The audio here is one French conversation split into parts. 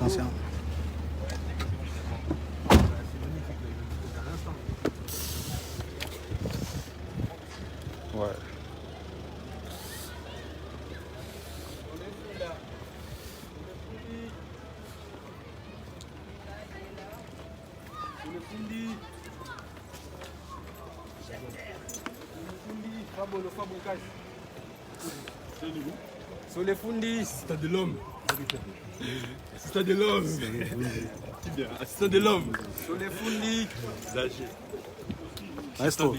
Attention. Ouais. Sur les fundis, c'est de l'homme. C'est de l'homme. C'est de l'homme. Sur les fundis. Maestro.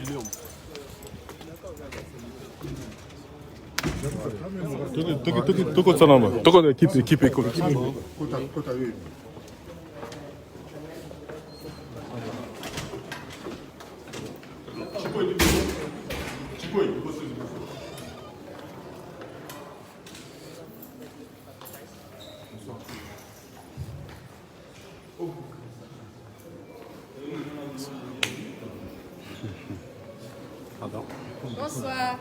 Tuko salama. Tuko na equipe iko. Pardon. Bonsoir.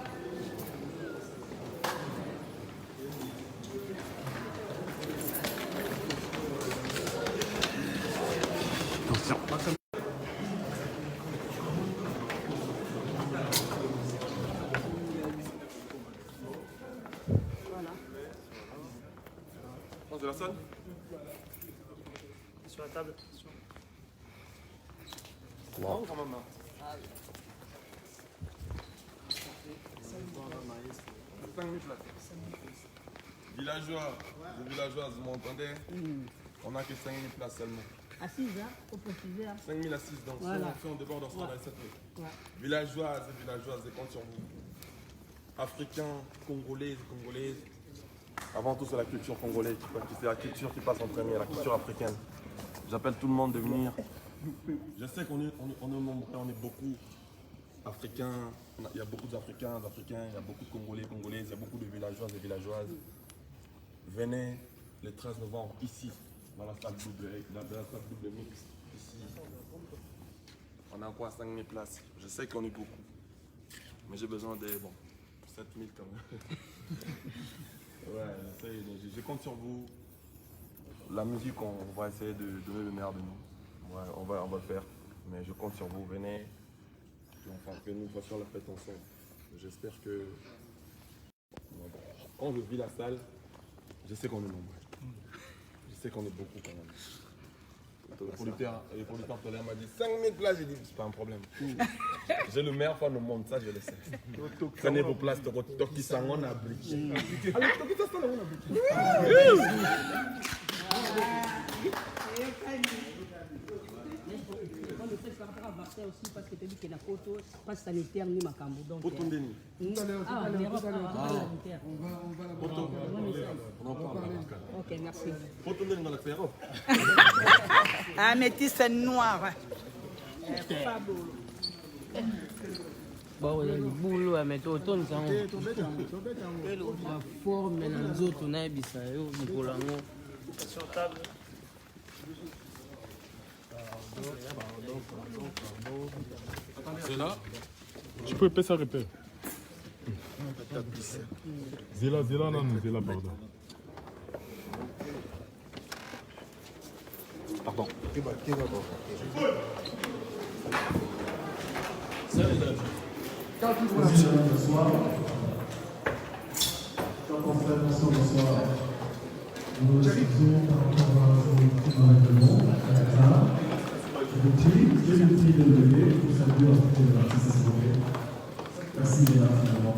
Attention. De la salle. Sur la table. Wow. Quand même. Villageois, les villageois, vous m'entendez? On n'a que 5 000 places seulement. Assise, hein, faut préciser. 5 000 assises, donc Voilà. si on déborde, on sera dans les 7 000. Ouais. Villageoises et villageoises, je compte sur vous. Africains, Congolais et Congolaises. Avant tout, c'est la culture congolaise. C'est la culture qui passe en premier, la culture africaine. J'appelle tout le monde de venir. Je sais qu'on est nombreux, on est beaucoup africains. Il y a beaucoup d'Africains, il y a beaucoup de Congolais, Congolaises, il y a beaucoup de villageoises et villageoises. Venez le 13 novembre ici, dans la salle double mixte. Ici. On a quoi, 5 000 places. Je sais qu'on est beaucoup. Mais j'ai besoin de 7 000 quand même. Ouais, je compte sur vous. La musique, on va essayer de donner le meilleur de nous. Ouais, on va le faire. Mais je compte sur vous. Venez. Enfin, que nous fassions la fête ensemble. J'espère que. Quand je vis la salle, je sais qu'on est nombreux. Je sais qu'on est beaucoup quand même. Le producteur tout à l'heure m'a dit 5 000 places. J'ai dit, c'est pas un problème. J'ai le meilleur fan au monde, ça je le sais. Prenez vos places, Toki Sangon a briqué. Alors, Toki Sangon a briqué. Le fait par rapport à vaccin aussi, parce que tu as dit que la photo, pas sanitaire ni macambo. Donc, Pour ton déni. ah, l'Europe, sanitaire. On en parle. Ok, merci. Pour ton déni dans la féro. Ah, métis noir. Bon, il y a le boulot, mais tu retournes ça. La forme, les autres, on a dit ça. Sur table. C'est là. Tu peux épais ça répète. Zéla, non, Zéla, pardon. Pardon. Bonsoir. Bonsoir. Nous excusons par rapport à vos règlements. J'ai le prix de lever pour saluer l'artiste. Merci Léna, finalement.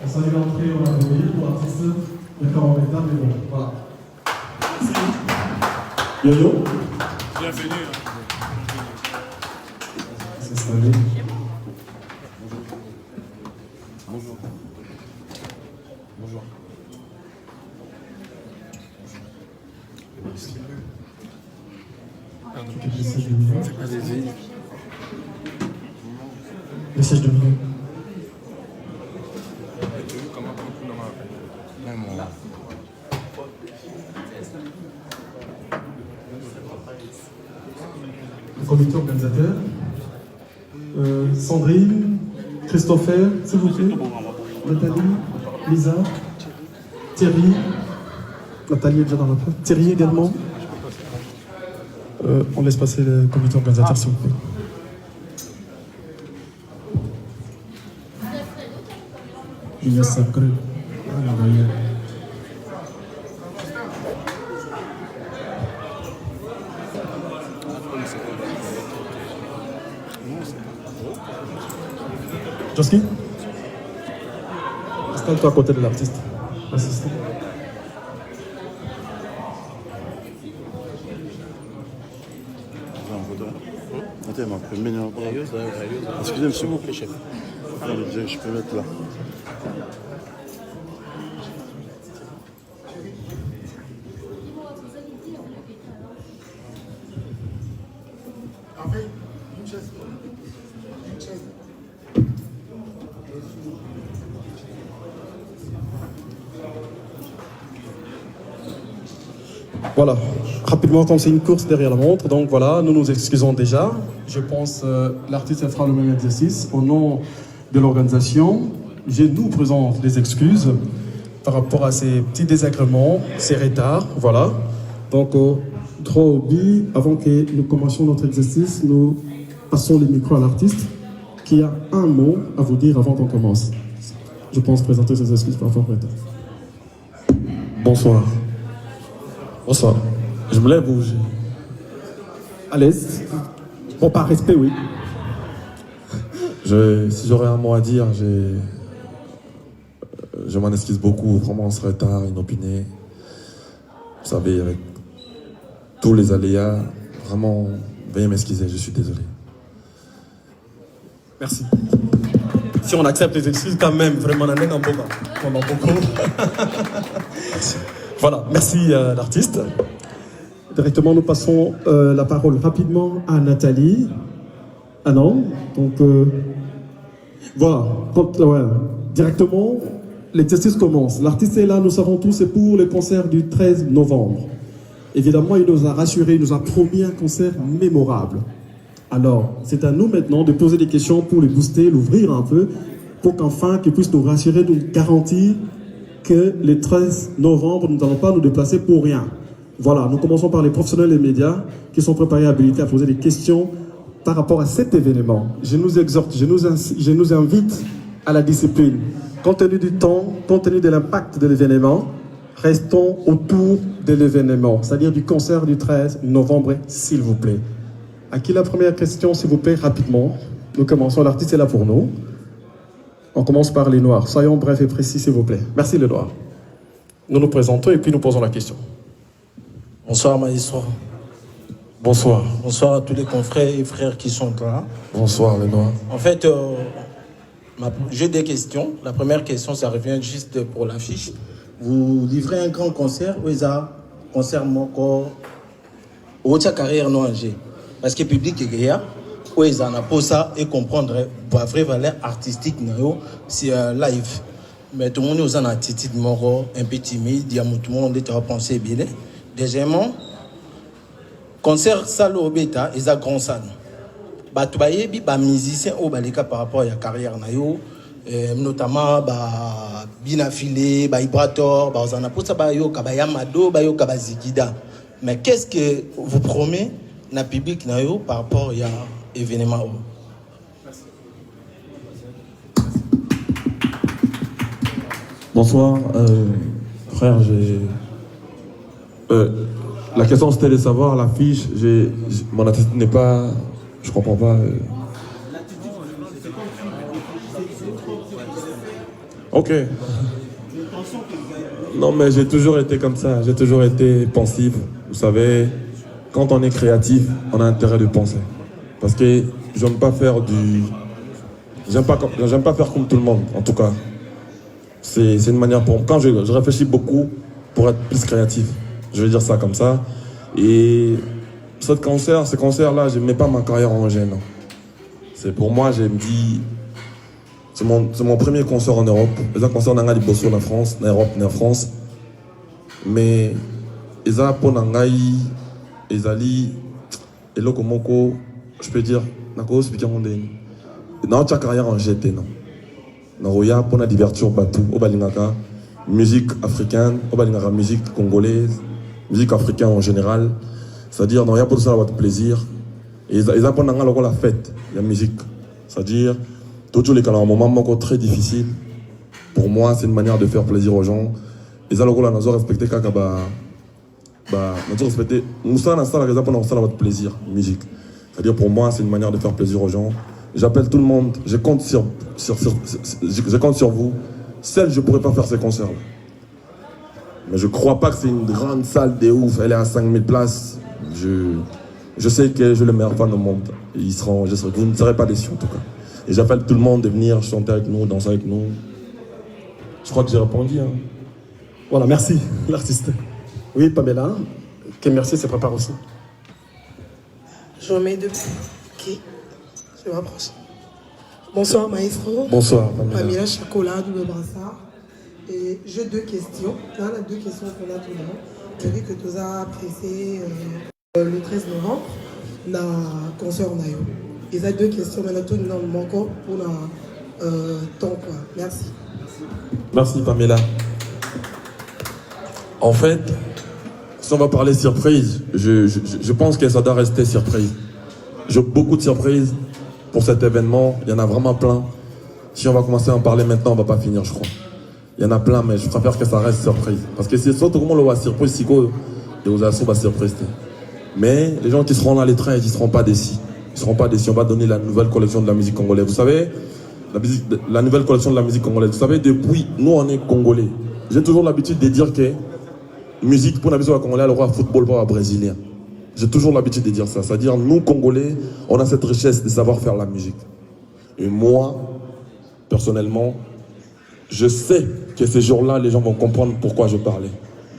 On salue l'entrée, on va venir pour l'artiste. D'accord, on est là, mais bon, voilà. Merci. Yo-yo. Bienvenue. C'est installé. Bonjour. Bonjour. Allez-y. Message de minuit. Le comité organisateur. Sandrine, Christopher, s'il vous plaît. Nathalie, Lisa, Thierry, Nathalie est déjà dans la place. Thierry également. On laisse passer le comité organisateur, s'il vous plaît. Il y a sacré. Joski, installe-toi à côté de l'artiste. Assistant. Excusez-moi, s'il vous plaît, chef. Je peux mettre là. Voilà, rapidement, comme c'est une course derrière la montre, donc voilà, nous nous excusons déjà. Je pense l'artiste fera le même exercice. Au nom de l'organisation, je nous présente des excuses par rapport à ces petits désagréments, ces retards, voilà. Donc, droit au but, avant que nous commencions notre exercice, nous passons le micro à l'artiste qui a un mot à vous dire avant qu'on commence. Je pense présenter ses excuses par rapport au retard. Bonsoir. Bonsoir. Je me lève ou À l'aise. Bon, par respect, oui. Si j'aurais un mot à dire, je m'en excuse beaucoup. Vraiment, ce retard inopiné. Vous savez, avec tous les aléas, vraiment, veuillez m'excuser, je suis désolé. Merci. Si on accepte les excuses, quand même, vraiment, on en a beaucoup. Voilà, merci l'artiste. Directement, nous passons la parole rapidement à Nathalie. Ah non, donc voilà, directement, l'exercice commence. L'artiste est là, nous savons tous, c'est pour le concert du 13 novembre. Évidemment, il nous a rassuré, il nous a promis un concert mémorable. Alors, c'est à nous maintenant de poser des questions pour le booster, l'ouvrir un peu, pour qu'enfin, qu'il puisse nous rassurer, nous garantir que le 13 novembre, nous n'allons pas nous déplacer pour rien. Voilà, nous commençons par les professionnels et les médias qui sont préparés et habilités à poser des questions par rapport à cet événement. Je nous exhorte, je nous invite à la discipline. Compte tenu du temps, compte tenu de l'impact de l'événement, restons autour de l'événement, c'est-à-dire du concert du 13 novembre, s'il vous plaît. À qui la première question, s'il vous plaît, rapidement? Nous commençons, l'artiste est là pour nous. On commence par les Noirs. Soyons brefs et précis, s'il vous plaît. Merci, les Noirs. Nous nous présentons et puis nous posons la question. Bonsoir, maestro. Bonsoir. Bonsoir à tous les confrères et frères qui sont là. Bonsoir, les Noirs. En fait, j'ai des questions. La première question, ça revient juste pour l'affiche. Vous livrez un grand concert, où il a concert moko au carrière non angé. Parce que le public est gagné. Où ils en ont ça et comprendre la vraie valeur artistique c'est live. Mais tout le monde est en attitude un peu timide, tout le monde est à penser bien. Deuxièmement, concert salle au bêta, ils ont grand salle. Tu as des musiciens par rapport à la carrière, notamment bien affilé, Vibrator, Yamado, Zikida. Mais qu'est-ce que vous promet dans le public par rapport à l'événement? Bonsoir, frère, la question c'était de savoir l'affiche, mon attitude n'est pas, je comprends pas. Ok. Non mais j'ai toujours été comme ça, j'ai toujours été pensif. Vous savez, quand on est créatif, on a intérêt de penser. Parce que j'aime pas faire j'aime pas faire comme tout le monde, en tout cas. C'est une manière pour moi. Quand je réfléchis beaucoup pour être plus créatif. Je vais dire ça comme ça. Et ce concert-là, je ne mets pas ma carrière en jeu, non. C'est pour moi, je me dis, c'est mon premier concert en Europe. Les concerts n'ont pas de en France, en Europe, en France. Mais ils ont pour Nangaï, ils ali, et là je peux dire, dans ta carrière en GT, non. Dans Roya, pour la divertir bateau, au Balingaka, musique africaine, musique congolaise, musique africaine en général. C'est-à-dire, il y a pour ça votre plaisir. Et ils apprennent la fête, la musique. C'est-à-dire, tout les cas, un moment très difficile. Pour moi, c'est une manière de faire plaisir aux gens. Et ça, nous avons respecté nous sommes votre plaisir, musique. C'est-à-dire, pour moi, c'est une manière de faire plaisir aux gens. J'appelle tout le monde, je compte sur vous. Seul, je ne pourrais pas faire ces concerts. Mais je ne crois pas que c'est une grande salle de ouf. Elle est à 5000 places. Je sais que je le meilleur fan au monde. Vous ne serez pas déçus en tout cas. Et j'appelle tout le monde de venir chanter avec nous, danser avec nous. Je crois que j'ai répondu. Hein. Voilà, merci l'artiste. Oui, Pamela. Ok, merci, c'est prépare aussi. Je remets deux. Ok. Je m'approche. Bonsoir maestro. Bonsoir Pamela Chakola, double brassard. Et j'ai deux questions. Là, les deux questions qu'on a tout le monde. J'ai vu que tu as apprécié le 13 novembre, na concert Nayo. Il y a deux questions, mais tout le monde encore pour la temps. Merci. Merci Pamela. En fait, si on va parler surprise, je pense que ça doit rester surprise. J'ai beaucoup de surprises pour cet événement. Il y en a vraiment plein. Si on va commencer à en parler maintenant, on ne va pas finir, je crois. Il y en a plein, mais je préfère que ça reste surprise. Parce que c'est surtout comment on le voit surprise, si vous avez surprise. Mais les gens qui seront dans les trains, ils ne seront pas déçus. Ils ne seront pas déçus. On va donner la nouvelle collection de la musique congolaise. Vous savez, la nouvelle collection de la musique congolaise. Vous savez, depuis, nous, on est congolais. J'ai toujours l'habitude de dire que musique, pour la musique congolaise, le roi football, pas brésilien. J'ai toujours l'habitude de dire ça. C'est-à-dire, nous, Congolais, on a cette richesse de savoir faire la musique. Et moi, personnellement, je sais que ces jours-là, les gens vont comprendre pourquoi je parlais,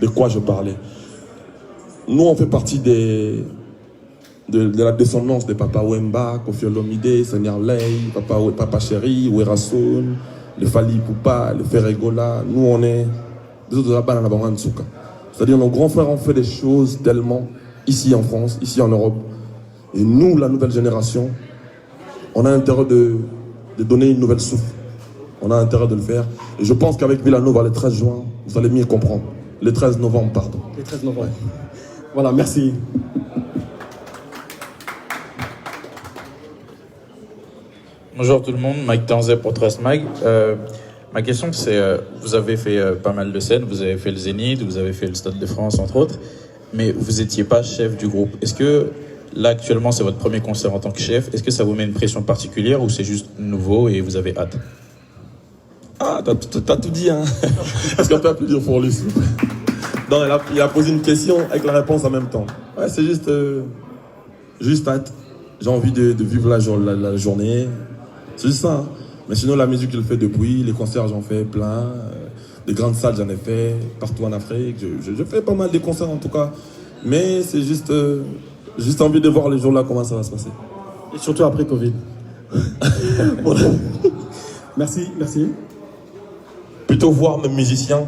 de quoi je parlais. Nous, on fait partie de la descendance de Papa Wemba, Koffi Olomide, Seigneur Lay, Papa Chéri, Werasoun, le Fali Poupa, le Ferregola. Nous, on est des autres là-bas dans la Banane Souka. C'est-à-dire, nos grands frères ont fait des choses tellement ici en France, ici en Europe. Et nous, la nouvelle génération, on a intérêt de donner une nouvelle souffle. On a intérêt de le faire. Et je pense qu'avec Villanova, le 13 juin, vous allez mieux comprendre. Le 13 novembre, pardon. Le 13 novembre. Voilà, merci. Bonjour tout le monde, Mike Tanzé pour Trust Mag. Ma question c'est, vous avez fait pas mal de scènes, vous avez fait le Zénith, vous avez fait le Stade de France entre autres, mais vous n'étiez pas chef du groupe. Est-ce que là actuellement c'est votre premier concert en tant que chef, est-ce que ça vous met une pression particulière ou c'est juste nouveau et vous avez hâte? Ah, t'as tout dit, hein. Est-ce qu'on peut applaudir pour lui, s'il vous plaît? Non, il a posé une question avec la réponse en même temps. Ouais, c'est juste hâte. J'ai envie de vivre la journée. C'est juste ça. Hein. Mais sinon, la musique, je le fais depuis. Les concerts, j'en fais plein. Des grandes salles, j'en ai fait. Partout en Afrique. Je fais pas mal de concerts, en tout cas. Mais c'est juste envie de voir les jours-là, comment ça va se passer. Et surtout après Covid. Voilà. Merci, merci. Plutôt voir mes musiciens.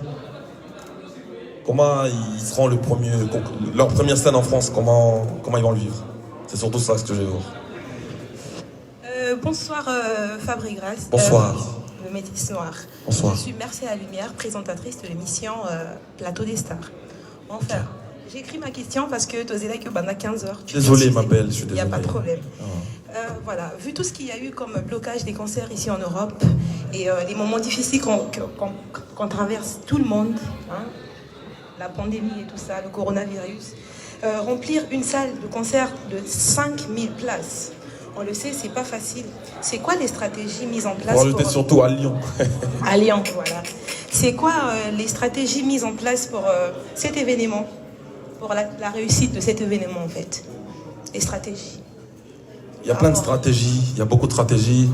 Comment ils seront leur première scène en France, comment ils vont le vivre. C'est surtout ça ce que je vais voir. Bonsoir Fabri Grasse. Bonsoir. Le Métis Noir. Bonsoir. Je suis Merci à la Lumière, présentatrice de l'émission Plateau des Stars. Enfin, j'ai écrit ma question parce que tu osais là que pendant 15 heures. Désolé ma belle, je suis désolé. Il n'y a pas de problème. Voilà, vu tout ce qu'il y a eu comme blocage des concerts ici en Europe et les moments difficiles qu'on traverse tout le monde, hein, la pandémie et tout ça, le coronavirus, remplir une salle de concert de 5000 places, on le sait, c'est pas facile. C'est quoi les stratégies mises en place j'étais surtout à Lyon. À Lyon, voilà. C'est quoi les stratégies mises en place pour cet événement, pour la réussite de cet événement en fait? Les stratégies. Il y a plein de stratégies, il y a beaucoup de stratégies.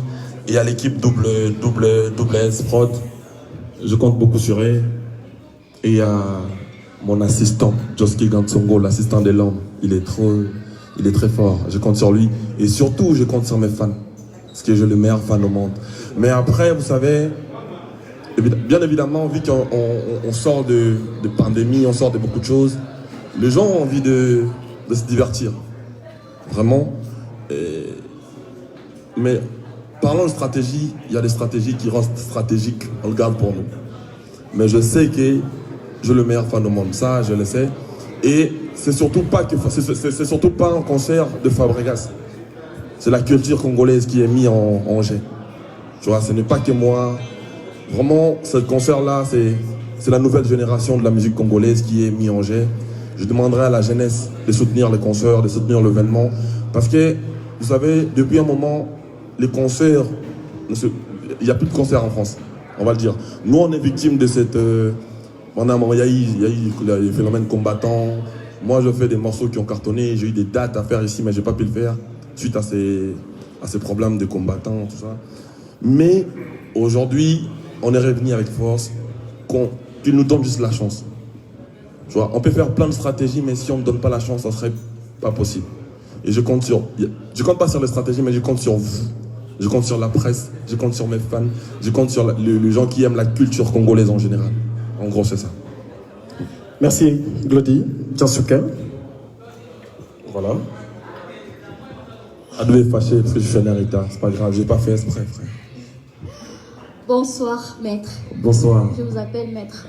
Il y a l'équipe double S Prod. Je compte beaucoup sur elle. Et il y a mon assistant, Joski Gansongo, l'assistant de l'homme. Il est très fort. Je compte sur lui. Et surtout, je compte sur mes fans. Parce que j'ai le meilleur fan au monde. Mais après, vous savez, bien évidemment, vu qu'on sort de pandémie, on sort de beaucoup de choses, les gens ont envie de se divertir. Vraiment. Mais parlons de stratégie, il y a des stratégies qui restent stratégiques, on le garde pour nous. mais je sais que je suis le meilleur fan au monde, ça je le sais. Et c'est surtout pas un concert de Fabregas. C'est la culture congolaise qui est mise en jeu. Tu vois, ce n'est pas que moi. Vraiment, ce concert-là, c'est la nouvelle génération de la musique congolaise qui est mise en jeu. Je demanderai à la jeunesse de soutenir les concerts, de soutenir l'événement. Parce que, vous savez, depuis un moment, les concerts, il n'y a plus de concerts en France, on va le dire. Nous, on est victimes de cette... il y a eu les phénomènes combattants. Moi, je fais des morceaux qui ont cartonné. J'ai eu des dates à faire ici, mais je n'ai pas pu le faire suite à ces problèmes de combattants, tout ça. Mais aujourd'hui, on est revenu avec force qu'il nous donne juste la chance. Tu vois, on peut faire plein de stratégies, mais si on ne donne pas la chance, ça ne serait pas possible. Et je compte pas sur les stratégies, mais je compte sur vous. Je compte sur la presse, je compte sur mes fans, je compte sur les gens qui aiment la culture congolaise en général. En gros, c'est ça. Merci, Glody. Tiansuka. Voilà. Elle devait fâcher parce que je suis un héritage. C'est pas grave, j'ai pas fait exprès, frère. Bonsoir, maître. Bonsoir. Je vous appelle maître.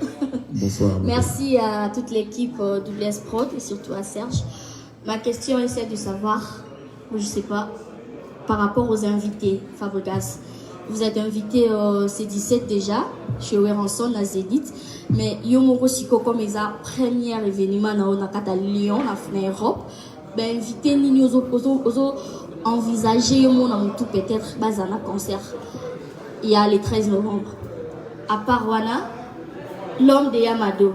Bonsoir. Merci à toute l'équipe WS Prod et surtout à Serge. Ma question est celle de savoir, je sais pas, par rapport aux invités, Fabregas. Vous êtes invité au C17 déjà, chez Weranson, à Zénith. Mais Yomoro Siko, comme ils ont premier événement à Lyon, en Europe, ben invité Nini aux envisager Yomona tout peut-être bazana concert. Il y a le 13 novembre. À part Wana, l'homme de Yamado.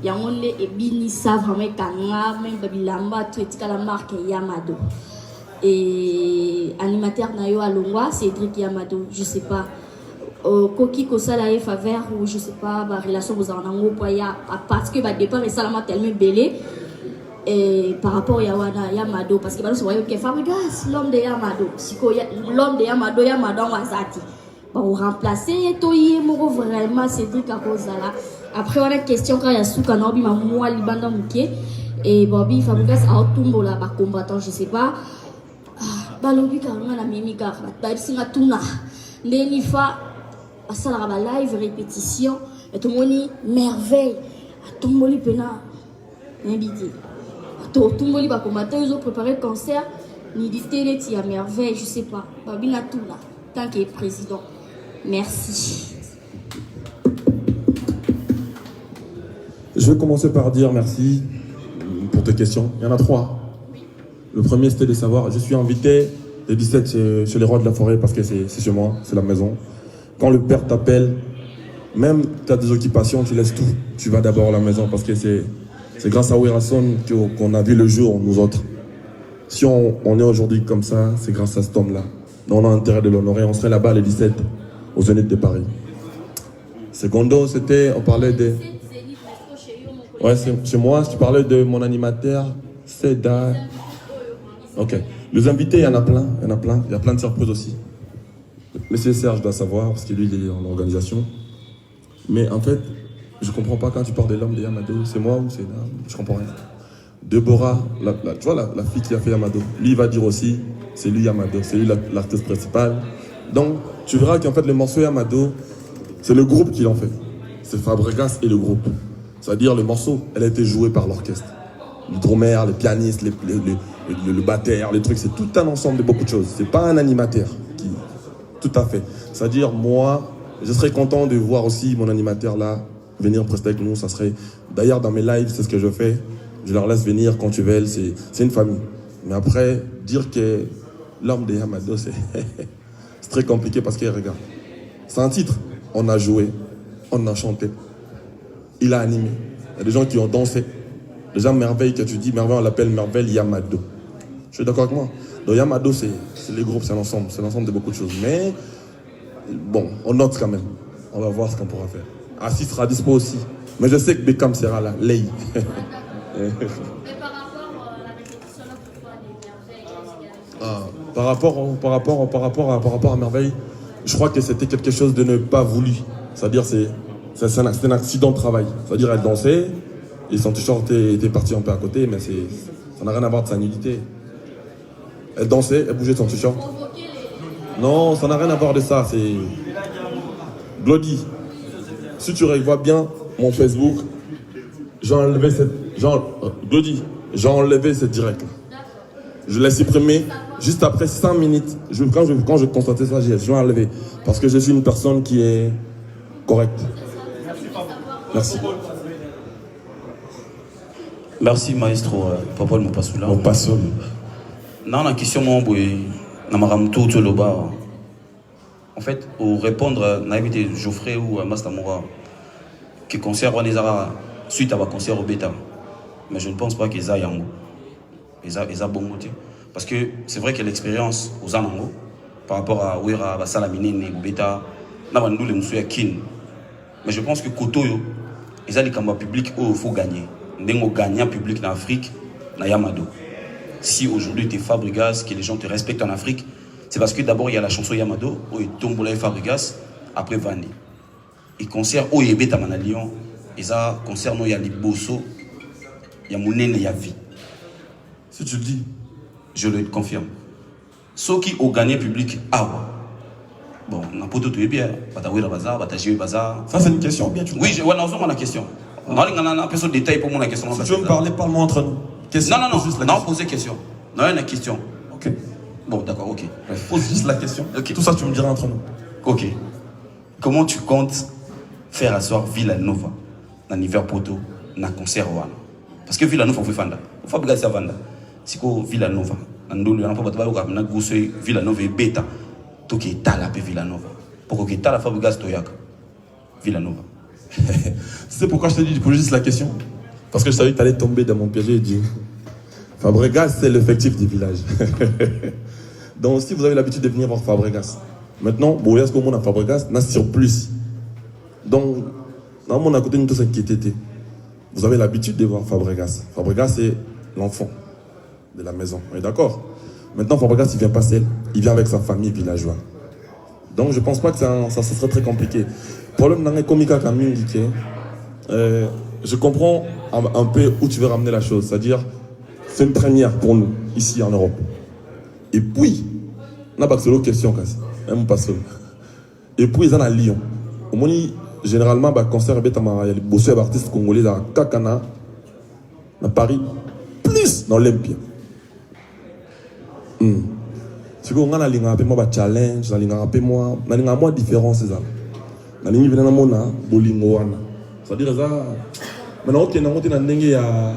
Il y a un et Bini Savre, mais Kanga, même Babilamba, tout est à la marque Yamado. Et animateur Nayo Alongwa, Cédric Yamado, je sais pas. Koki Kosala et Faveur, ou je sais pas, la relation aux Arnango, parce que le départ est tellement belé. Et par rapport à Yamado, parce que c'est vrai que Fabregas, l'homme de Yamado, l'homme de Yamado, Yamado Wazati. Bon, remplacer Toye Moro vraiment Cédric Akozala. Après, on a une question quand il y a Souka Norbi, moi, Libanda Mouké. Et Bobby Fabregas a Otumbo là, par combattant, je sais pas. Balobi Karuna, la Mimika, la Singa Tuna. Nenifa, à Salara live, répétition. Et tout le monde, merveille. Tout le monde, pena. Invité. Tout le monde, va combattre. Ils ont préparé le concert. Ni dit télé, il y a merveille, je sais pas. Bobby Natuna, tant qu'il est président. Merci. Je vais commencer par dire merci pour tes questions. Il y en a 3. Le premier, c'était de savoir, je suis invité le 17 chez les Rois de la Forêt parce que c'est chez moi, c'est la maison. Quand le père t'appelle, même tu as des occupations, tu laisses tout. Tu vas d'abord à la maison parce que c'est grâce à Weranson qu'on a vu le jour, nous autres. Si on est aujourd'hui comme ça, c'est grâce à cet homme-là. On a intérêt de l'honorer. On serait là-bas le 17 au Zénith de Paris. Secondo, on parlait de... Ouais, chez moi, tu parlais de mon animateur, Seda. Ok. Les invités, il y en a plein, il y a plein de surprises aussi. Monsieur Serge doit savoir, parce que lui, il est en organisation. Mais en fait, je comprends pas quand tu parles de l'homme de Yamado. C'est moi ou c'est là? Je comprends rien. Deborah, tu vois la fille qui a fait Yamado, lui, il va dire aussi, c'est lui Yamado, c'est lui l'artiste principal. Donc, tu verras qu'en fait, le morceau Yamado, c'est le groupe qui l'en fait. C'est Fabregas et le groupe. C'est-à-dire, le morceau, elle a été jouée par l'orchestre. Le drummer, les pianistes, le batteur, les trucs, c'est tout un ensemble de beaucoup de choses. C'est pas un animateur qui... Tout à fait. C'est-à-dire, moi, je serais content de voir aussi mon animateur là, venir prester avec nous. Ça serait... D'ailleurs, dans mes lives, c'est ce que je fais. Je leur laisse venir quand tu veux. C'est une famille. Mais après, dire que l'homme de Yamado, c'est très compliqué parce que, regarde, c'est un titre. On a joué, on a chanté. Il a animé. Il y a des gens qui ont dansé. Les gens merveille que tu dis, merveille, on l'appelle merveille Yamado. Je suis d'accord avec moi. Donc Yamado, c'est les groupes, c'est l'ensemble de beaucoup de choses. Mais bon, on note quand même. On va voir ce qu'on pourra faire. Assis sera dispo aussi. Mais je sais que Beckham sera là, Lei. Mais par rapport à la répétition, par rapport à Merveille, je crois que c'était quelque chose de ne pas voulu. C'est-à-dire, c'est un accident de travail. C'est-à-dire, elle dansait, et son t-shirt était parti un peu à côté, mais ça n'a rien à voir de sa nudité. Elle dansait, elle bougeait son t-shirt. Non, ça n'a rien à voir de ça, c'est... Glody. si tu revois bien mon Facebook, j'ai enlevé Glody, j'ai enlevé cette direct. Je l'ai supprimé juste après 5 minutes. Quand je constatais ça, je l'ai enlevé. Parce que je suis une personne qui est correcte. Merci. Merci maestro Papa Mopassoula. Mopassoula. Dans la question mon boy, en fait, pour répondre à évité Geoffrey ou à Mastamoura, qui concerne Wanezara suite à ma concert au bêta. Mais je ne pense pas qu'ils aient yango. Ils ont bon côté. Parce que c'est vrai que l'expérience aux Anango, par rapport à Ouira, Basalamine, ou bêta, n'a pas nous les kin. Mais je pense que Kotoyo, ils ont des combats publics où il faut gagner. Nous gagnons public en Afrique, na Yamado. Si aujourd'hui tu es Fabregas, que les gens te respectent en Afrique, c'est parce que d'abord il y a la chanson Yamado, où il tombe là Fabregas, après Vandi. Et concert où il y a Beta Manalion, et ça concert où il y a les Bosso, il y a Mounene, il y a vie. Si tu le dis, je le confirme. Ceux qui ont gagné public, bon, on a pas tout bien, bazar. Ça c'est une question bien. Oui, je vois la question. On a un peu de détail pour moi la question. Si tu veux me parler, parle-moi entre nous. Non, posez question. Non, il y a une question. Ok. Bon, d'accord, ok. Pose juste la question. Okay. Tout ça, tu me diras entre nous. Ok. Comment tu comptes faire asseoir Villanova dans l'hiver poto, dans le concert? Parce que Villanova, il faut faire il faut regarder ça. C'est quoi Villanova? Villanova est bêta. Tout qui est talapé Villanova. Pourquoi que tu as la Fabregas Toyaka Villanova? C'est pourquoi je te dis de poser juste la question. Parce que je savais que tu allais tomber dans mon piège et dire Fabregas, c'est l'effectif du village. Donc, si vous avez l'habitude de venir voir Fabregas, maintenant, vous ce qu'on a Fabregas, n'a surplus. Donc, dans mon à côté de tout ce qui était, vous avez l'habitude de voir Fabregas. Fabregas, c'est l'enfant de la maison. On est d'accord? Maintenant, Fabregas, il vient pas seul, il vient avec sa famille villageoise. Donc, je pense pas que ça serait très compliqué. Le problème dans les comiques à Camille, je comprends un peu où tu veux ramener la chose. C'est-à-dire, c'est une première pour nous, ici en Europe. Et puis, on n'a pas que question, même pas seul. Et puis, ils sont à Lyon. Au moins, généralement, le concert il y a les bosseurs d'artistes congolais à Kakana, à Paris, plus dans l'Olympia. Si vous avez un challenge, vous avez une différence. Na lingi vena mona bolingo wana c'est-à-dire ça maintenant OK na ngote na ndenge ya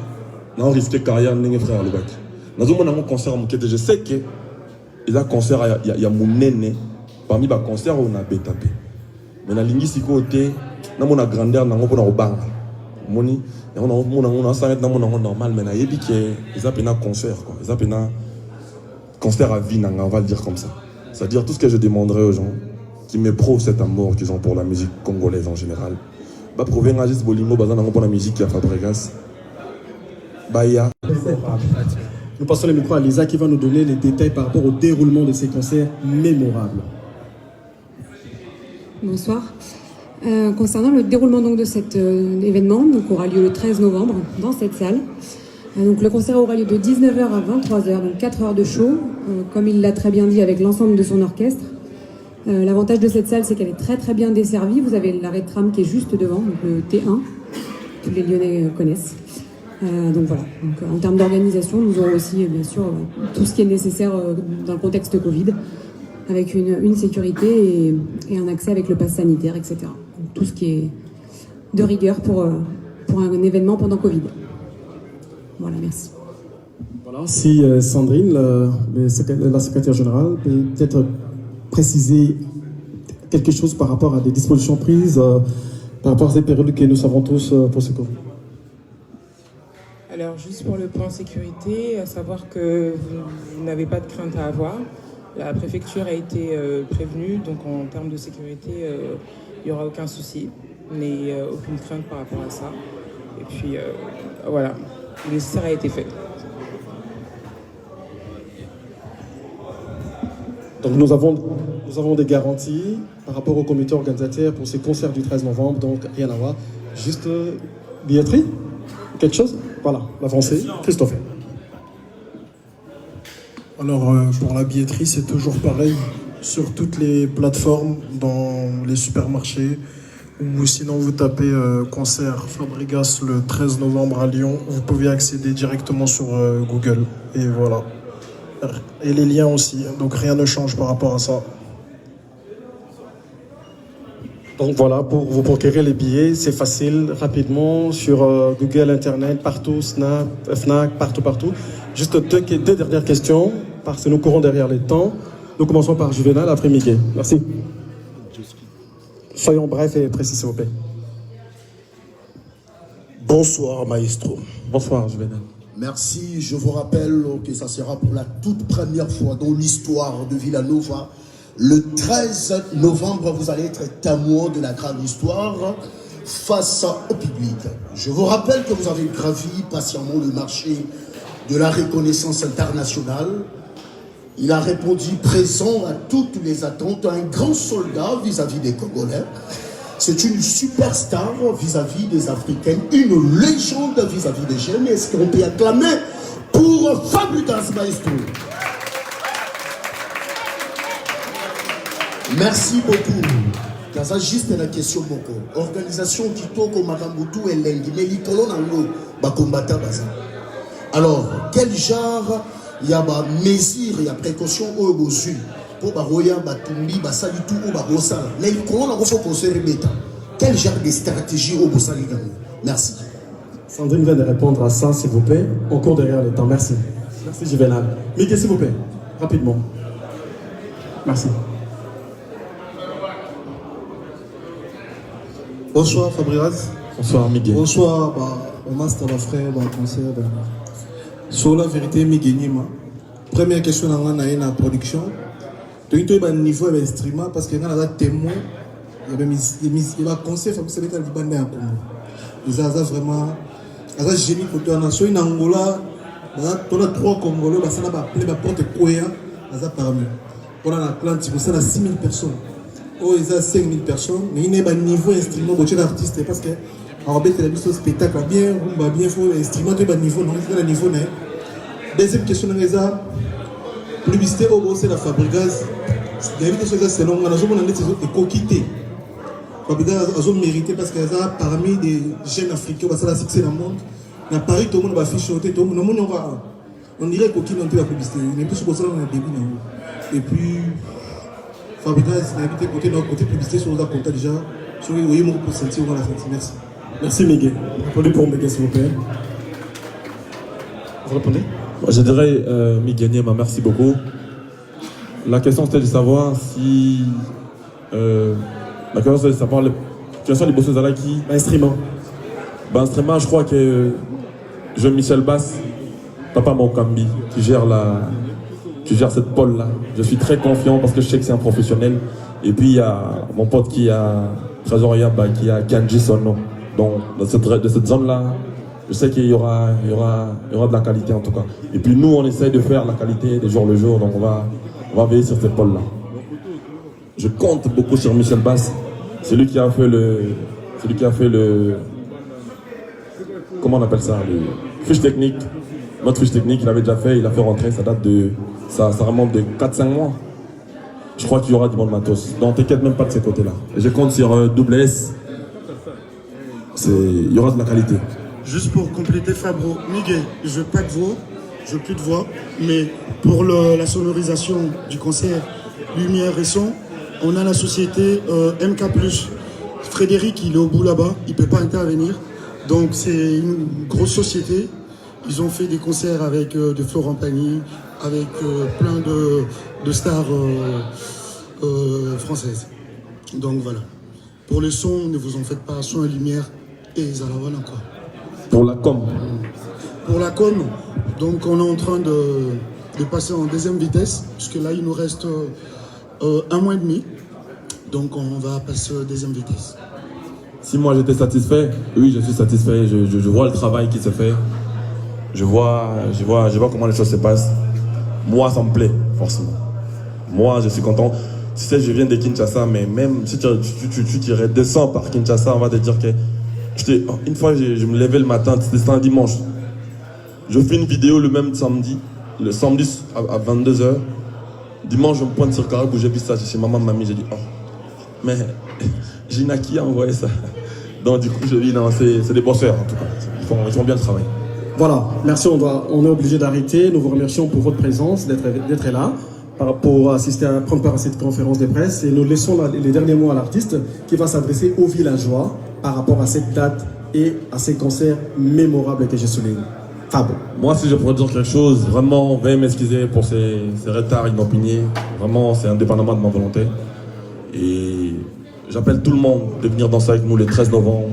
na risque carrière ndenge frère Lobaki nazo mona mon concert mon je sais que il a concert ya munene parmi ba concert on a betape mais na lingi sikote na mona grandeur na ngopona obanga moni ya on ça na mona normal mais na yebi que ils a pena concert quoi ils a pena concert à vie on va le dire comme ça c'est-à-dire tout ce que je demanderais aux gens qui m'éprouvent cet amour qu'ils ont pour la musique congolaise en général. Bah prouver un geste bolingo bazan pour la musique qui a Fabregas. Baya. Nous passons le micro à Lisa qui va nous donner les détails par rapport au déroulement de ces concerts mémorables. Bonsoir. Concernant le déroulement donc de cet événement, donc aura lieu le 13 novembre dans cette salle. Donc le concert aura lieu de 19h à 23h, donc 4 heures de show, comme il l'a très bien dit avec l'ensemble de son orchestre. L'avantage de cette salle, c'est qu'elle est très très bien desservie. Vous avez l'arrêt de tram qui est juste devant, donc le T1, que les Lyonnais connaissent. Donc voilà, donc, en termes d'organisation, nous aurons aussi bien sûr tout ce qui est nécessaire dans le contexte Covid, avec une sécurité et un accès avec le pass sanitaire, etc. Donc, tout ce qui est de rigueur pour un événement pendant Covid. Voilà, merci. Voilà, si Sandrine, la secrétaire générale, peut peut-être préciser quelque chose par rapport à des dispositions prises par rapport à ces périodes que nous savons tous pour ce Covid. Alors, juste pour le point sécurité, à savoir que vous n'avez pas de crainte à avoir. La préfecture a été prévenue, donc en termes de sécurité, il n'y aura aucun souci, mais aucune crainte par rapport à ça. Et puis, voilà, le nécessaire a été fait. Donc nous avons des garanties par rapport au comité organisateur pour ces concerts du 13 novembre, donc rien à voir. Juste billetterie? Quelque chose? Voilà, l'avancée. Christophe. Alors pour la billetterie, c'est toujours pareil sur toutes les plateformes, dans les supermarchés, ou sinon vous tapez concert Fabregas le 13 novembre à Lyon. Vous pouvez accéder directement sur Google. Et voilà. Et les liens aussi. Donc rien ne change par rapport à ça. Donc voilà, pour vous procurer les billets, c'est facile, rapidement, sur Google, Internet, partout, Snap, Fnac, partout. Juste deux dernières questions, parce que nous courons derrière les temps. Nous commençons par Juvenal, après Miguel. Merci. Soyons brefs et précis, s'il vous plaît. Bonsoir, maestro. Bonsoir, Juvenal. Merci. Je vous rappelle que ça sera pour la toute première fois dans l'histoire de Villanova. Le 13 novembre, vous allez être témoin de la grande histoire face au public. Je vous rappelle que vous avez gravi patiemment le marché de la reconnaissance internationale. Il a répondu présent à toutes les attentes, un grand soldat vis-à-vis des Congolais. C'est une superstar vis-à-vis des Africains, une légende vis-à-vis des jeunes. Est-ce qu'on peut acclamer pour Fabregas Maestro? Merci beaucoup. Kaza juste la question beaucoup. Organisation qui toque au Makambutu et Lengi, mais les colons en haut, Bakombata Baza. Alors, quel genre il y a des mesures, il y a des précautions au Bosu pour Baroya, Batumbi, Basali tout au Barosala. Mais les colons en faut qu'on se remette. Quel genre de stratégie au Bosali? Merci. Sandrine vient de répondre à ça, s'il vous plaît. On court derrière le temps. Merci. Merci, Juvenal. Miguel, s'il vous plaît. Rapidement. Merci. Bonsoir Fabregas. Bonsoir Miguel. Bonsoir au master de frère, au concert. Sur la vérité, Miguel Nima. Première question dans la production. Tu as un niveau d'instrument parce que dans la témoin, il y a un concert Fabrice Beta qui bandé en Congo. Ils ont vraiment un génie pour toi. En Angola, tu as 3 Congolais, ça n'a pas appelé ma porte Koya, ça parmi. On a un Atlantique, ça a 6000 personnes. Oh, ils ont 5000 personnes, mais il y a un niveau instrument pour les artistes parce que en fait, il y a un spectacle bien, bien fort, instrument, il y a un niveau, non, il y a un niveau. Deuxième question, la publicité au gros, c'est la Fabregas. C'est long, on a des coquilletés. Fabregas a mérité parce qu'elle a parmi des jeunes africains, ça a succès dans le monde. À Paris, tout le monde va afficher, tout le monde va. On dirait coquille dans la publicité. Il y a plus de ça dans le début. Et puis. Fabregas, il a invité côté publicité sur le compte déjà. Sur les voyez mon pour sentir la fête. Merci. Merci Miguel. Répondez pour Miguel, s'il vous plaît. Vous répondez? Je dirais Miguel Niema, merci beaucoup. La question c'était de savoir si. La question c'était de savoir la situation des Bosso Zalaki. Instrument. Instrument, je crois que Jean-Michel Bass, Papa Mokambi, qui gère cette pôle-là. Je suis très confiant parce que je sais que c'est un professionnel. Et puis il y a mon pote qui a Trésorier, qui a Kanji Sono. Donc de cette zone-là, je sais qu'il y aura de la qualité en tout cas. Et puis nous, on essaye de faire la qualité de jour le jour. Donc on va veiller sur cette pôle-là. Je compte beaucoup sur Michel Bass. C'est lui qui a fait le comment on appelle ça, le fiche technique. Notre fiche technique, il avait déjà fait, il a fait rentrer, ça date de. Ça remonte de 4-5 mois. Je crois qu'il y aura du bon matos. Donc t'inquiète même pas de ces côtés-là. Je compte sur double S. Il y aura de la qualité. Juste pour compléter Fabro, Miguel, je veux pas de voix, je veux plus de voix, mais pour la sonorisation du concert, lumière et son, on a la société MK+. Frédéric, il est au bout là-bas, il peut pas intervenir. Donc c'est une grosse société. Ils ont fait des concerts avec de Florent Pagny, avec plein de stars françaises. Donc voilà. Pour le son, ne vous en faites pas, son et lumière et Zalawan encore. Pour la com. Pour la com, donc on est en train de passer en deuxième vitesse, puisque là il nous reste 1 mois et demi. Donc on va passer deuxième vitesse. Si moi j'étais satisfait, oui je suis satisfait, je vois le travail qui se fait. Je vois comment les choses se passent. Moi, ça me plaît, forcément. Moi, je suis content. Tu sais, je viens de Kinshasa, mais même si tu tirais 200 par Kinshasa, on va te dire que... Une fois, je me levais le matin, c'était un dimanche. Je fais une vidéo le même samedi, le samedi à 22h. Dimanche, je me pointe sur Caracou, j'ai vu ça chez maman, mamie, j'ai dit, oh. Mais Gina qui a envoyé ça. Donc du coup, je dis non, c'est des bosseurs en tout cas. Ils font bien le travail. Voilà, merci, on est obligé d'arrêter. Nous vous remercions pour votre présence, d'être là, pour prendre part à cette conférence de presse. Et nous laissons les derniers mots à l'artiste qui va s'adresser aux villageois par rapport à cette date et à ces concerts mémorables que je souligne. Fab. Moi, si je pourrais dire quelque chose, vraiment, veuillez m'excuser pour ces retards inopinés. Vraiment, c'est indépendamment de ma volonté. Et j'appelle tout le monde de venir danser avec nous le 13 novembre,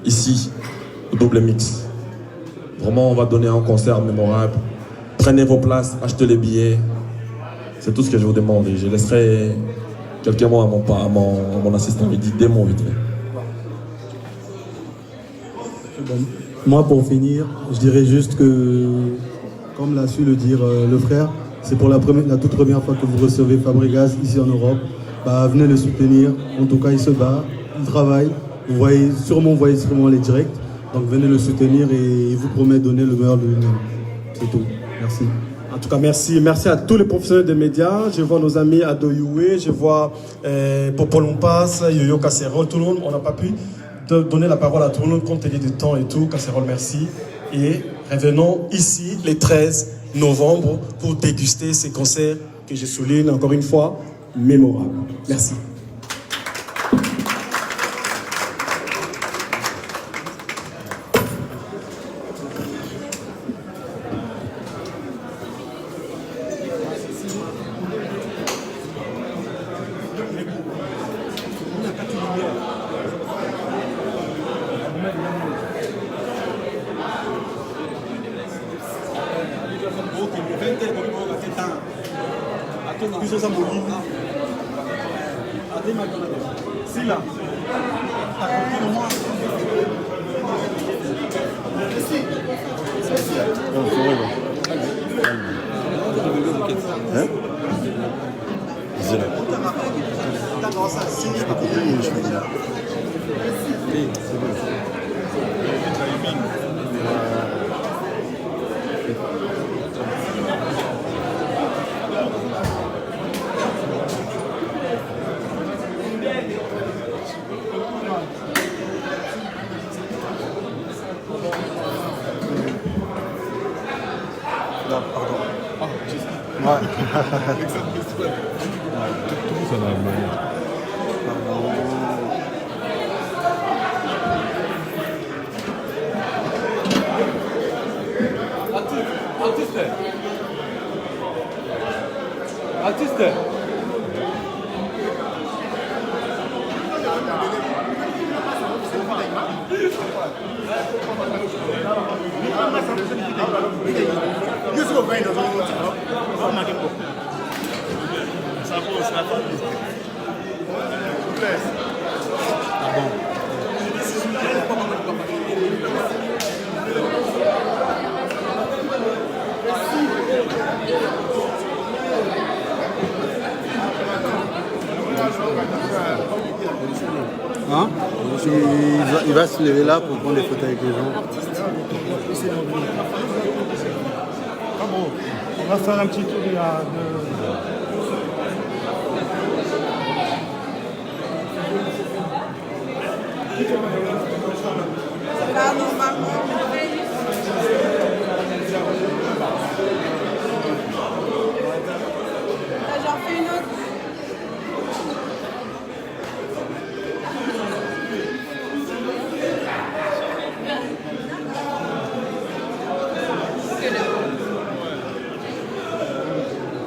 ici, au Double Mix. Vraiment, on va donner un concert mémorable. Prenez vos places, achetez les billets. C'est tout ce que je vous demande. Et je laisserai quelques mots à mon assistant. Il dit des mots vite fait. Moi, pour finir, je dirais juste que, comme l'a su le dire le frère, c'est pour la toute première fois que vous recevez Fabregas ici en Europe. Bah, venez le soutenir. En tout cas, il se bat, il travaille. Vous voyez sûrement les directs. Donc venez le soutenir et il vous promet de donner le meilleur de lui-même. C'est tout. Merci. En tout cas, merci. Merci à tous les professionnels des médias. Je vois nos amis Ado Youé, je vois Popo Lompas, Yo-Yo Casserole, tout le monde. On n'a pas pu donner la parole à tout le monde compte tenu du temps et tout. Casserole, merci. Et revenons ici le 13 novembre pour déguster ces concerts que je souligne encore une fois mémorables. Merci. Hein? Il va se lever là pour prendre des photos avec les gens. Ah bon, on va faire un petit tour de la... Là, normalement, j'en fais une autre.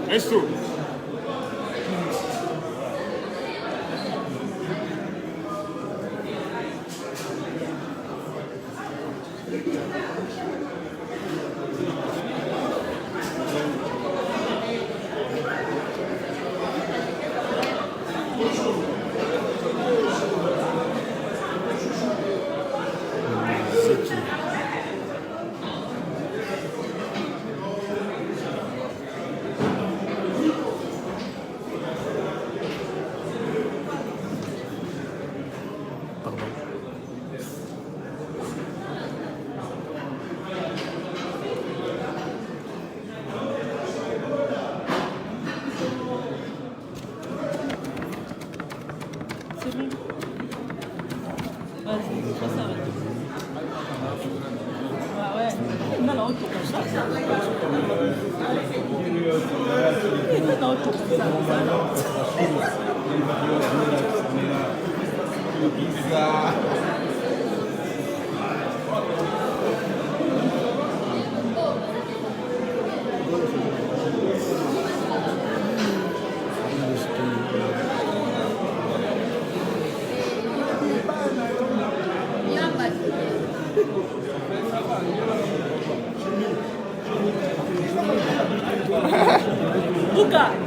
Resto.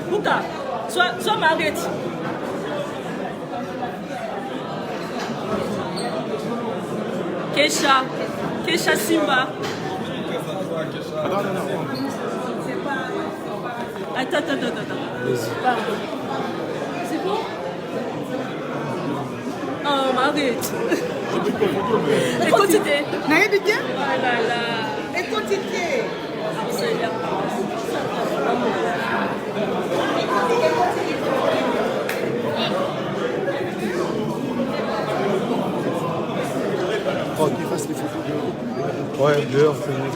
Bouka, sois Marguerite. Kesha Simba. Attends. C'est bon? Oh, Marguerite. Écoutez. Ah là là. Écoutez. Oh, qu'il fasse les photos dehors. Ouais, dehors, c'est mieux.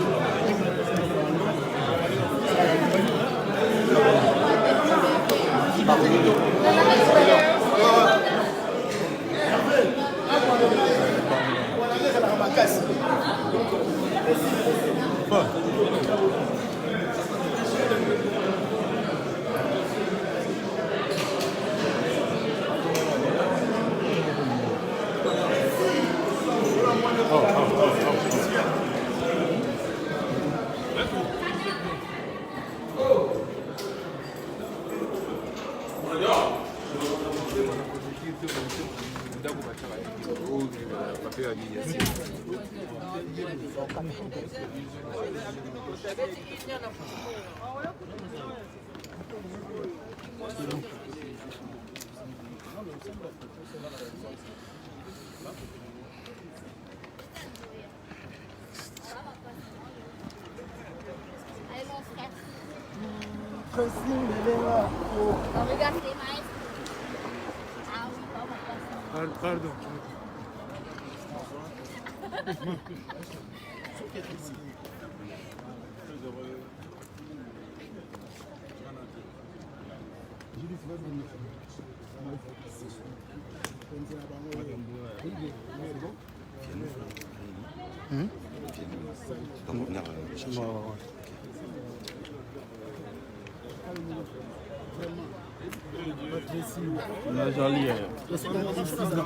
Regarde les mains. Ah oui, Pardon.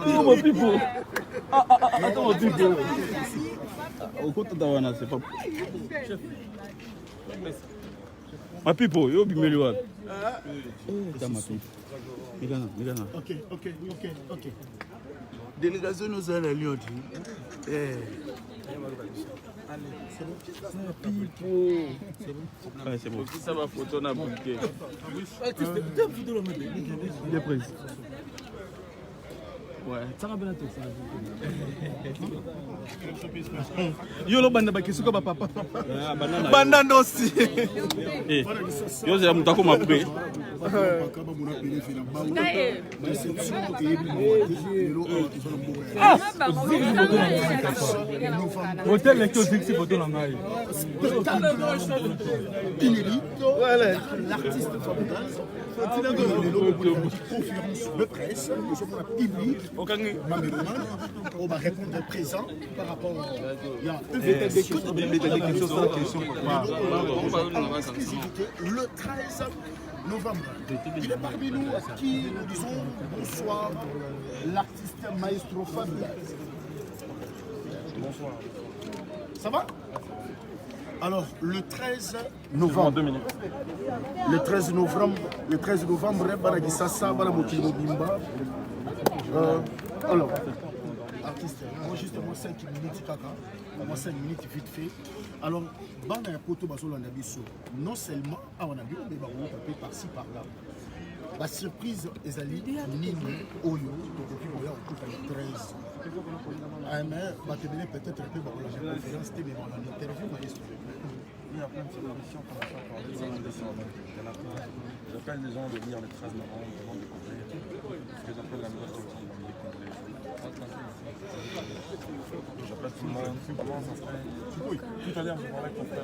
Oh, mon pipo. Attends, mon pipo. Au compte d'Awana, c'est pas. Ma pipo, yo bimeli wapi? Migana. Ok. Délégation nous a la Lyon. C'est bon. Ça va photo na bouquet. Il est prêt. Ouais, ça va bien tout ça. Yo lo banda bakisuka ba papa. Banana. Banana aussi. Eh. Yo c'est mutako mapre. Ah, hôtel lecto fixé photo na ngai. Voilà, l'artiste Fabregas. Conférence de presse, nous sommes dans la public. On va répondre présent par rapport. Il y a le 13 novembre. Il est parmi nous qui nous disons bonsoir, l'artiste maestro Fabregas. Bonsoir. Ça va? Alors, le 13 novembre, le 13 novembre, Baragisasa, Baramokino Bimba. Alors, artiste, moi justement 5 minutes, kaka, moi 5 minutes vite fait. Alors, Bana ya Poto Basolanda Bisso, non seulement à Wanabi, mais Baroupé par-ci par-là. La surprise est allée Nini Oyo, depuis qu'on a le 13. Mais peut-être un peu dans la conférence, mais dans l'interview, il y a plein de solutions comme ça. J'appelle les gens de venir le 13 novembre pour découvrir ce que j'appelle la nouvelle culture de la musique congolaise. J'appelle tout le monde, comment ça se fait. Tout à l'heure, je parlais avec ton frère,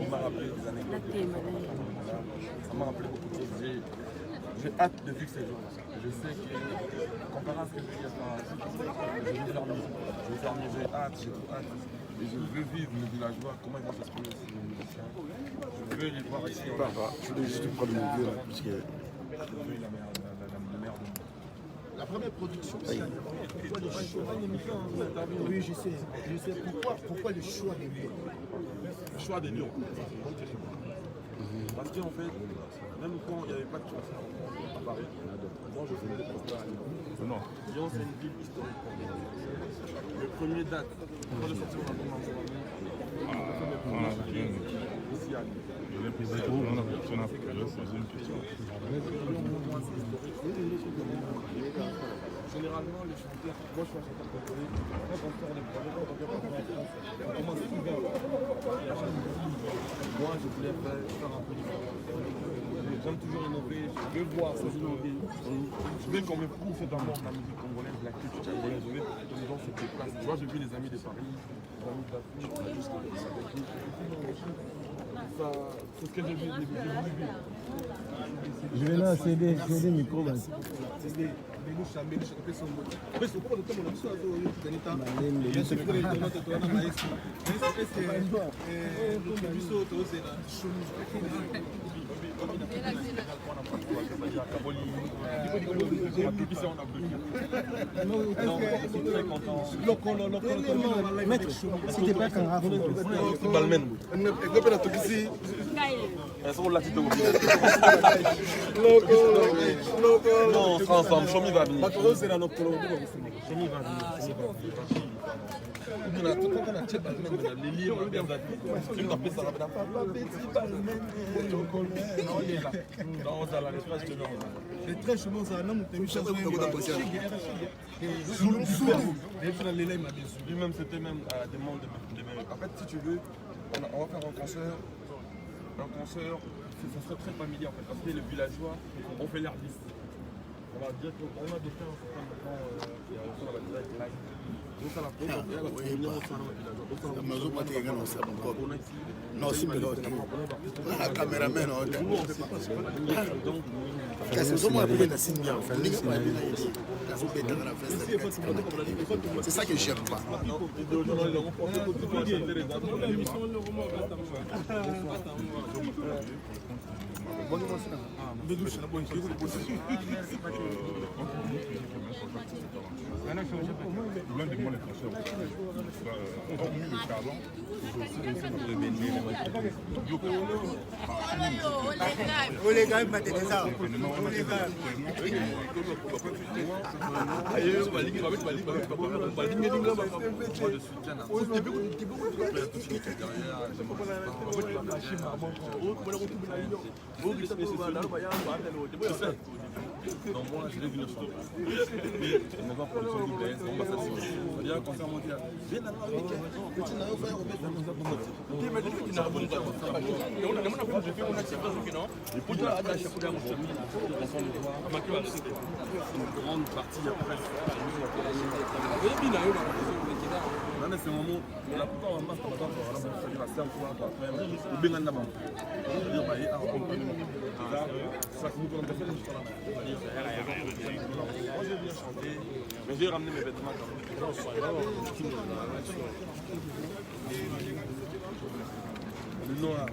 il m'a rappelé des anecdotes. Ça m'a rappelé beaucoup de choses. J'ai hâte de vivre ces jours. Je sais que, comparé à ce que je vis à je vais faire mieux. J'ai hâte, j'ai tout hâte. Et je veux vivre mes villageois, comment ils vont s'exprimer aussi, mes musiciens. Je veux les voir ici. Je voulais juste prendre mon vieux là, puisque... Je veux la meilleure de moi. La première production, c'est pourquoi le choix? Oui, je sais. Pourquoi le choix des lions? Le choix des lions. Parce qu'en fait, même quand il n'y avait pas de choix à Paris, moi je faisais des concerts à Lyon. Lyon, c'est une ville historique. Le premier date, quand je sortais mon album ici à Lyon. Généralement, les chanteurs, moi je suis un chanteur congolais, quand on sort des projets, quand on commence souvent. Moi je voulais faire un peu différent. J'aime toujours innover, je veux voir ces innover. Je veux qu'on me prouve cet amour de la musique congolaise, de la culture congolaise. Je veux que les gens se déplacent. Tu vois, j'ai vu les amis de Paris, les amis d'Afrique, on a juste ça, c'est ce que j'ai vu au début. Je vais là, c'est des micros. C'était pas qu'un rafle. Non, on sera ensemble. Chomi va venir. Les très chemins, ça n'a pas lui-même, c'était même des membres de mes. En fait, si tu veux, on va faire un concert. Un concert, ça serait très familier en fait, parce que les villageois, on fait l'artiste. On va dire qu'on a des gens qui sont dans la direct live. Donc ça la pose, on va non, c'est pas la caméraman. C'est ça que j'aime pas. Donc moi je vais venir sur on va pour le son du BS, on va s'assurer. Il y a un concert mondial. Viens là, petit n'a pas fait au BS. Tu m'as dit que tu n'as pas fait. Et on a fait on a fait non. Et pour dire à chaque fois une grande partie après. Non mais c'est un moment la plupart en masse on va faire la simple fois après au Bengan là-bas. Dire bah ça nous on a fait moi je viens chanter, mais j'ai ramené mes vêtements quand même. Le noir.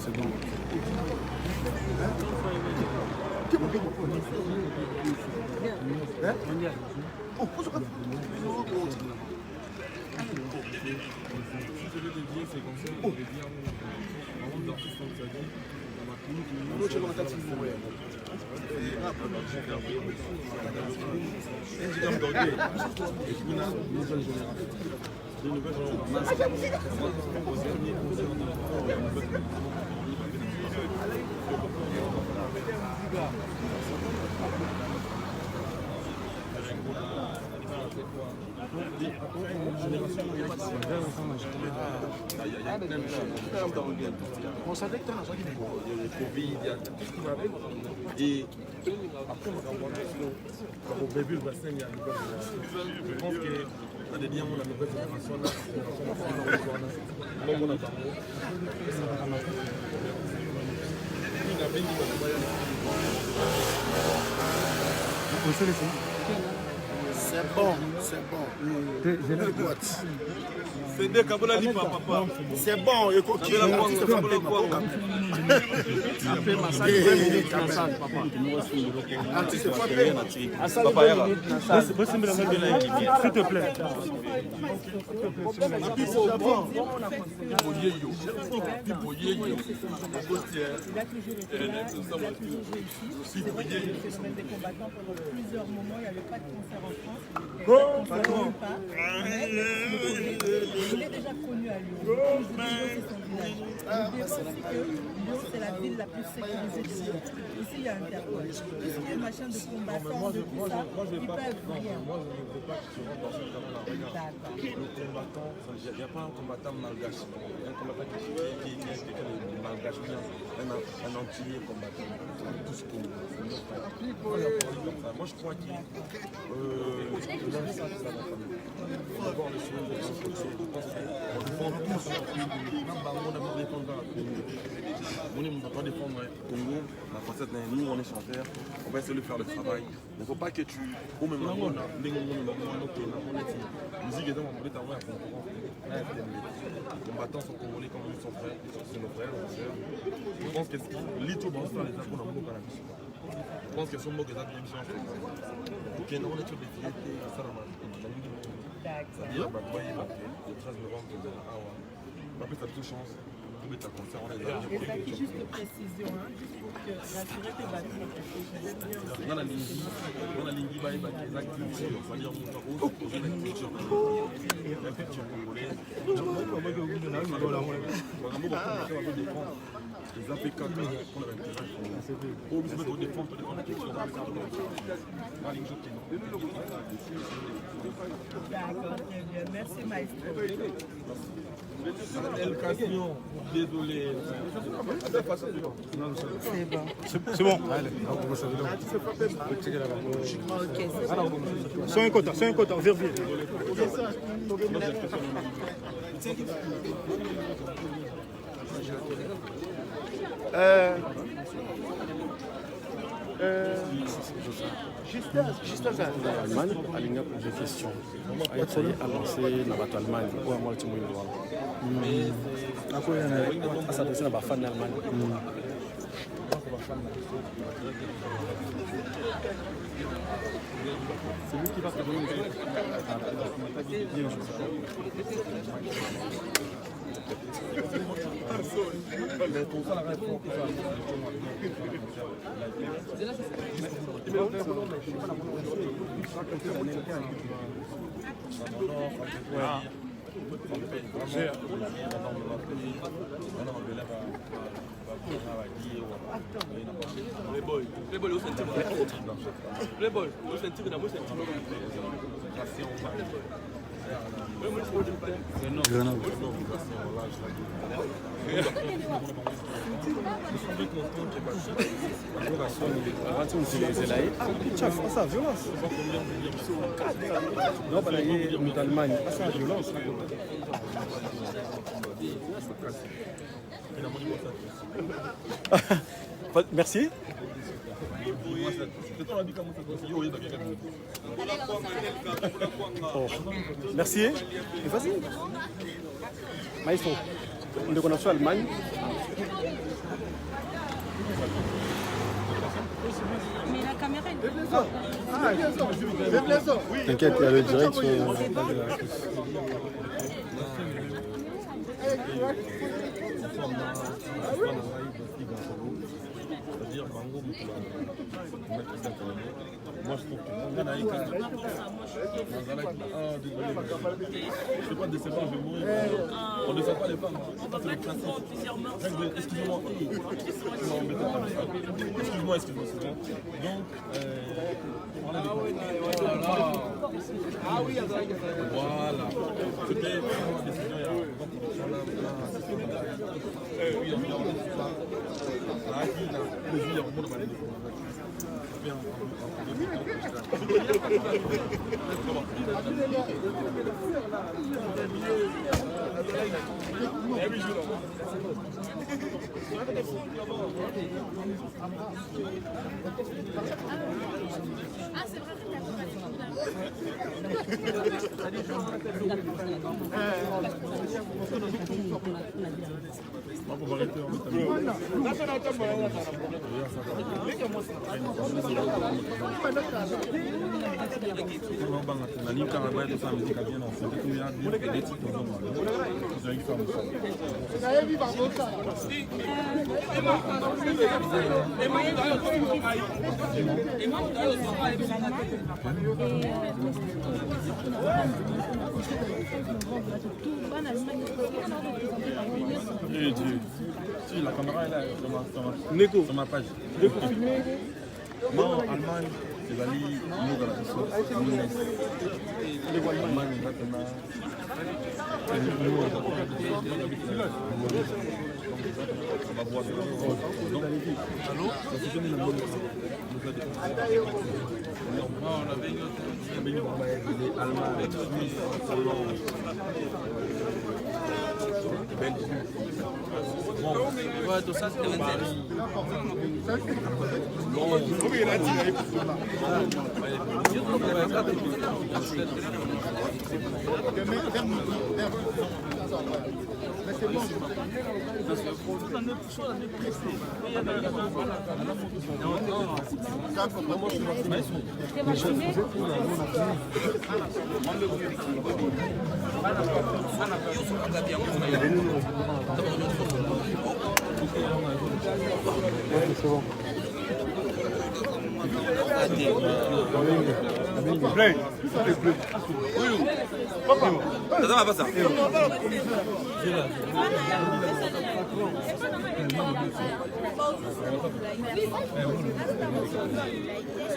C'est bon. On savait que tu as il y a le Covid, il y a tout ce qui va avec. Et après, au début, le bassin, il y a une nouvelle génération. Je pense que ça devient la nouvelle génération. C'est bon, c'est bon. C'est des Kabola Lipa, papa. C'est bon, et coquille. Après ma salle, 20 minutes dans la salle, papa. S'il te plaît. Plusieurs moments, il n'y avait pas de concert en France. Je l'ai déjà connu à Lyon. C'est son village. N'oubliez pas aussi que Lyon, c'est la ville la plus sécurisée du monde. Ici, il y a Interpol. Tout ce qui est machin de combattants, de tout ça, ils peuvent rien. Moi, je ne veux pas que tu rentres dans ce cadre-là. Regarde, le combattant, il n'y a pas un combattant malgache. Il y a un combattant qui est malgache bien, un antillais combattant. Tout ce qui est. Moi, je crois qu'il faut avoir les choses de son côté. Je pense qu'on défend tous. On ne va pas défendre le Congo, la facette, nous on est chanteurs, on va essayer de faire le travail. Il ne faut pas que tu. Ou même la musique est dans mon à la concurrence. Les combattants sont congolais comme nous, sont frères, c'est nos frères, nos sœurs. Je pense que l'Ito va faire les accords dans le monde. Je pense que ce mot que ça vient de changer. Pour qu'il y ait une étude de fierté, ça va c'est-à-dire, le 13 novembre, après, ça a toute chance. Ta concert, on est là. Juste une précision, juste pour rassurer tes batteries. Dans la ligne, il y a des cultures, c'est-à-dire la culture congolaise. Les Africains pour le 21 au besoin de défendre la question. D'accord, très bien. Merci, maestro. L'éducation, désolé. C'est bon. C'est bon. C'est un quota, on vérifie. Juste l'Allemagne a une question. Elle a lancé la bataille Allemagne. Ou à moi, tu m'as dit. Ça s'adresse à la fan d'Allemagne. C'est lui qui va se donner Mais pour ça, la réponse, Playboy, où sentir Playboy, où sentir la mousse sentir ça violence. Non, bah là, il y a Allemagne. Ça violence. Merci. Oh. Merci. Et vas-y. Maestro, on est connecté à l'Allemagne. Mais la caméra est... T'inquiète, il y a le direct sur... C'est-à-dire, Bango, moi je trouve que je sais pas décevant, je vais mourir. On ne sait pas les femmes. C'est le principe. Excusez-moi. Excuse-moi. Donc, voilà. C'était vraiment une décision. Ah, c'est vrai. Si, la caméra est là sur ma page. Non, Allemagne, c'est Ali, nous dans la ressource. Allemagne, exactement. Ouais, tout ça c'était